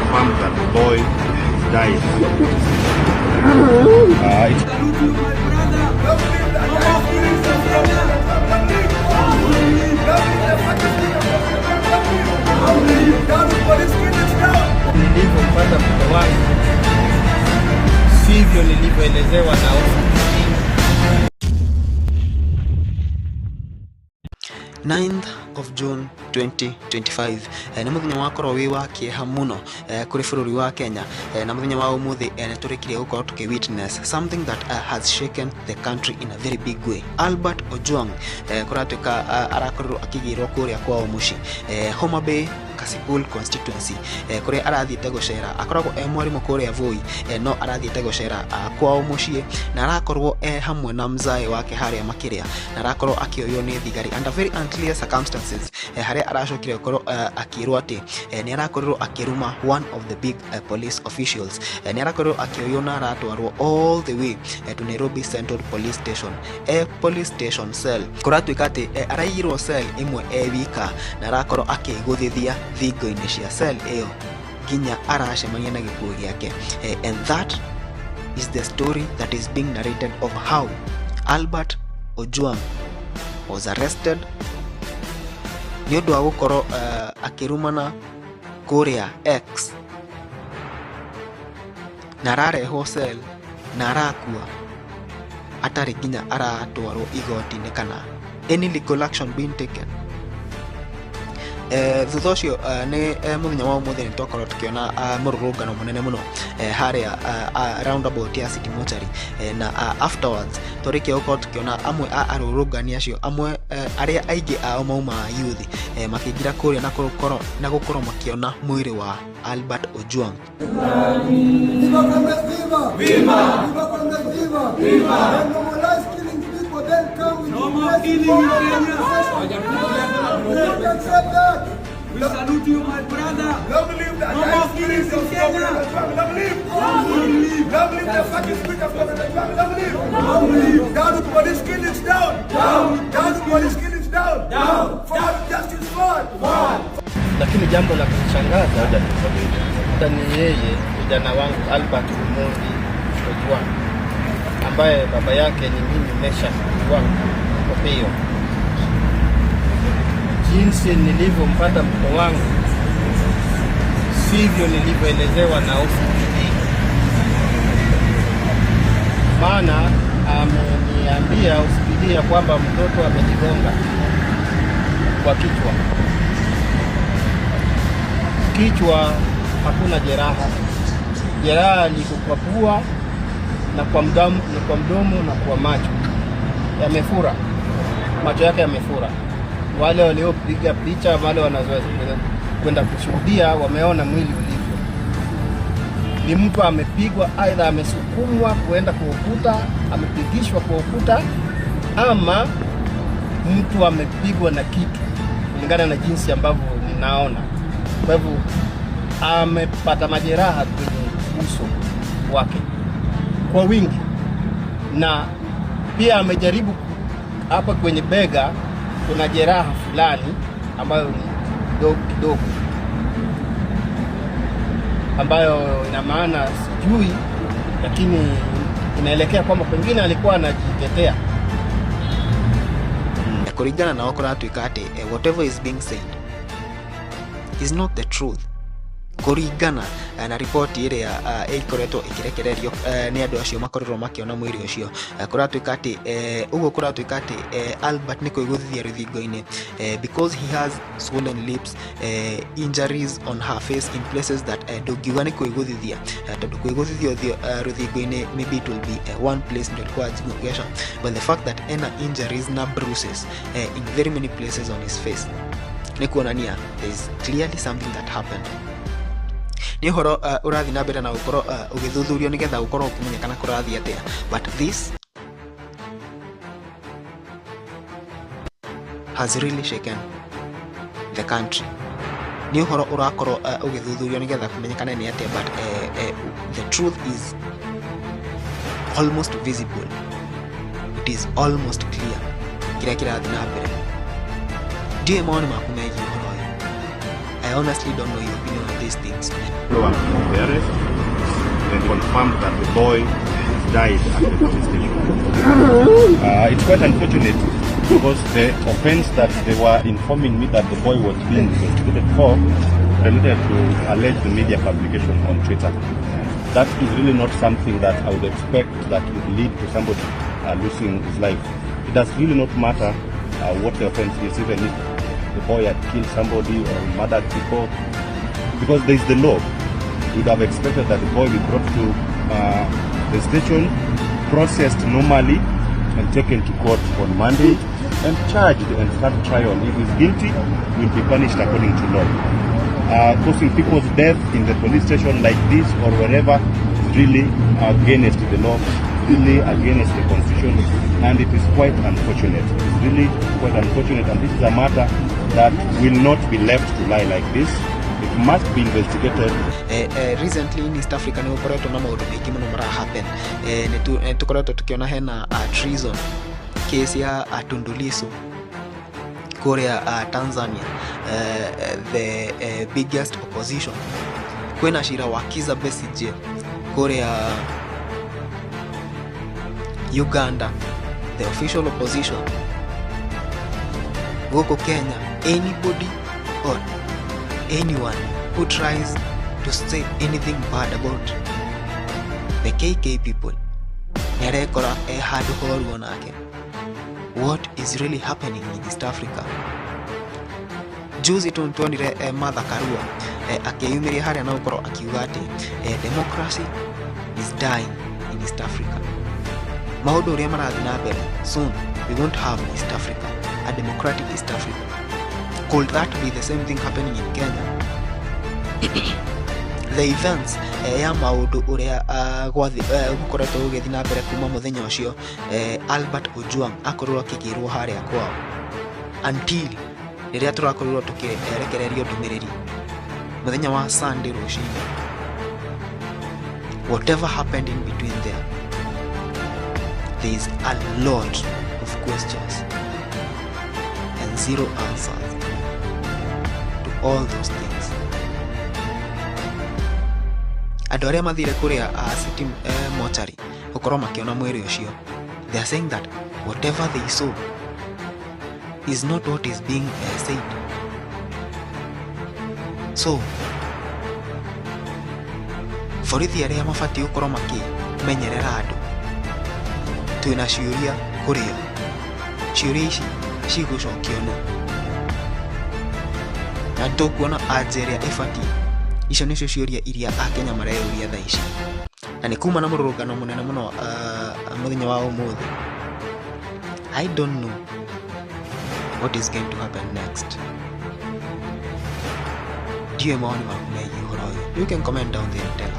confirmed that the boy died. Nilivyompata mtoto wangu sivyo nilivyoelezewa na 9th of June 2025 nä må thenya wakorwo wä wa kä eha må no kå rä bå rå ri wa Kenya na må thenya wa å må thä nä tå rä kä rie gå korwo tå kä witness something that has shaken the country in a very big way. Albert Ojwang kå ratuä ka arakorirwo akä gä rwo kå rä a kwao må ciä Homa Bay Kasipul constituency kå rä a arathiä gå cera akoragwo mwarimå kå rä a Voi no arathiä gå cera kwao må ciä na arakorwo hamwe na mzae wake harä a makä rä a na arakorwo akä oywo nä thigari under very unclear circumstances harä a aracokire gå akä rwo atä nä arakorirwo akä ruma one of the big police officials nä arakorirwo akä oywo na aratwarwo all the way to Nairobi Central Police Station police station cell kå ratuä ka atä araigirwo cell imwe wika na arakorwo akä gå thithia thingo-inä cia cell ĩyo nginya aracemania na gĩkuũ gĩake and that is the story that is being narrated of how Albert Ojwang was arrested nĩ ũndũ wa gũkorwo akĩrumana kũrĩa X na ararehwo cell na arakua atarĩ nginya aratwarwo igoti-inĩ kana any legal action being taken. Thutha ũcio nĩ mũthenya wa ũmũthĩ nĩ twakorwo tũkĩona mũrũrũngano mũnene mũno harĩa roundabout ya City Mortuary na afterwards tũrĩkia gũkorwo tũkĩona amwe a arũrũngani acio amwe arĩa aingĩ ao mauma youth makĩingĩra kũrĩa na gũkorwo makĩona mwĩrĩ wa Albert Ojwang. We salute you, my brother. Long live that. No more killings in Kenya. Long live. Long live. Long live the fucking spirit of Governor Ojwang. Long live. Long live. Down with police killings, down. Down. Down with police killings, down. Down. Forward justice, forward. lakini jambo la kushangaza ni yeye kijana wangu Albert Ojwang ambaye baba yake ni mimi Mesha Ojwang Opio. Jinsi nilivyompata mtoto wangu sivyo nilivyoelezewa na OCPD. Maana ameniambia OCPD ya kwamba mtoto amejigonga kwa kichwa, hakuna jeraha. Jeraha ni kwa pua na kwa mdomo na kwa macho. Yamefura. Macho yake yamefura. Wale waliopiga picha, wale wanazoea kwenda kushuhudia wameona mwili ulivyo. Ni mtu amepigwa, aidha amesukumwa kuenda kwa ukuta, amepigishwa kwa ukuta, ama mtu amepigwa na kitu, kulingana na jinsi ambavyo ninaona. Kwa hivyo amepata majeraha kwenye uso wake kwa wingi, na pia amejaribu hapa kwenye bega kuna jeraha fulani ambayo ni kidogo ambayo ina maana sijui, lakini inaelekea kwamba pengine alikuwa anajitetea. Kuringana na wako ratuika ati whatever is being said is not the truth. Kuringana na ripoti ĩrĩa ĩkoretwo ĩkĩrekererio nĩ andũ acio makorirwo makĩona mwĩrĩ ũcio, kũratuĩka atĩ ũguo kũratuĩka atĩ Albert nĩ kwĩgũthithia rũthingo-inĩ because he has swollen lips, injuries on her face in places that ndũngiuga nĩ kwĩgũthithia, tondũ kwĩgũthithio rũthingo-inĩ maybe it will be one place ndio alikuwa ajigongesha, but the fact that ena injuries na bruises in very many places on his face nĩ kuonania there is clearly something that happened. Ni horo urathi na mbere na gukorwo ugithuthurio nigetha gukorwo ukimenyekana kurathi atia, but this has really shaken the country. Ni horo urakorwo ugithuthurio nigetha kumenyekana ni atia, but the truth is almost visible. It is almost clear kira kirathi na mbere. Ndiye maoni maku megiĩ ũhoro ũyũ. I honestly don't know your opinion on these things. Everyone from the arrest and confirmed that the boy died at the police station. It's quite unfortunate because the offense that they were informing me that the boy was being investigated for related to alleged media publication on Twitter. That is really not something that I would expect that would lead to somebody losing his life. It does really not matter what the offense is, even if the boy had killed somebody or murdered people, because there is the law. You would have expected that the boy be brought to the station, processed normally, and taken to court on Monday, and charged and start trial. If he's guilty, will be punished according to law. Causing people's death in the police station like this or wherever is really against the law, really against the constitution, and it is quite unfortunate. It's really quite unfortunate, and this is a matter that will not be left to lie like this. It must be investigated. Recently in East Africa ni ukoretwo na maundu maingi muno mara happen. Tukoretwo tukiona hena treason case ya Tundu Lissu Korea Tanzania, the biggest opposition. Kwena shira wa Kizza Besigye Korea Uganda, the official opposition. Woko Kenya, anybody or anyone who tries to say anything bad about the KK people, nerekora hadu horu onake. What is really happening in East Africa? Juzi tuonire Martha Karua akiyumiria haria na ukoro akiuga ati democracy is dying in East Africa. Maundu uria marathi na mbere, soon we won't have East Africa, a democratic East Africa. Could that be the same thing happening in Kenya? The events ya maundu uria gukoretwo ugithi na mbere kuma muthenya ucio Albert Ojwang akorwo akigirwo haria kwao until riria turakorirwo tukirekererio ndumiriri muthenya wa Sunday rucini. Whatever happened in between there is a lot of questions and zero answers to all those things. Andu aria mathire kuria city mortuary gukorwo makiona mwiri ucio, they are saying that whatever they saw is not what is being said. So borithi aria mabati gukorwo makimenyerera andu, twina ciuria kurio, ciuria ici cigucokio no, na tukuona ajeria ifati. Icio nicio ciuria iria Akenya mareyuria thaa ici, na ni kuma na mururungano munene muno muthenya wa umuthi. I don't know what is going to happen next. Do you maoni maku megiĩ ũhoro ũyũ? You can comment down there and tell us.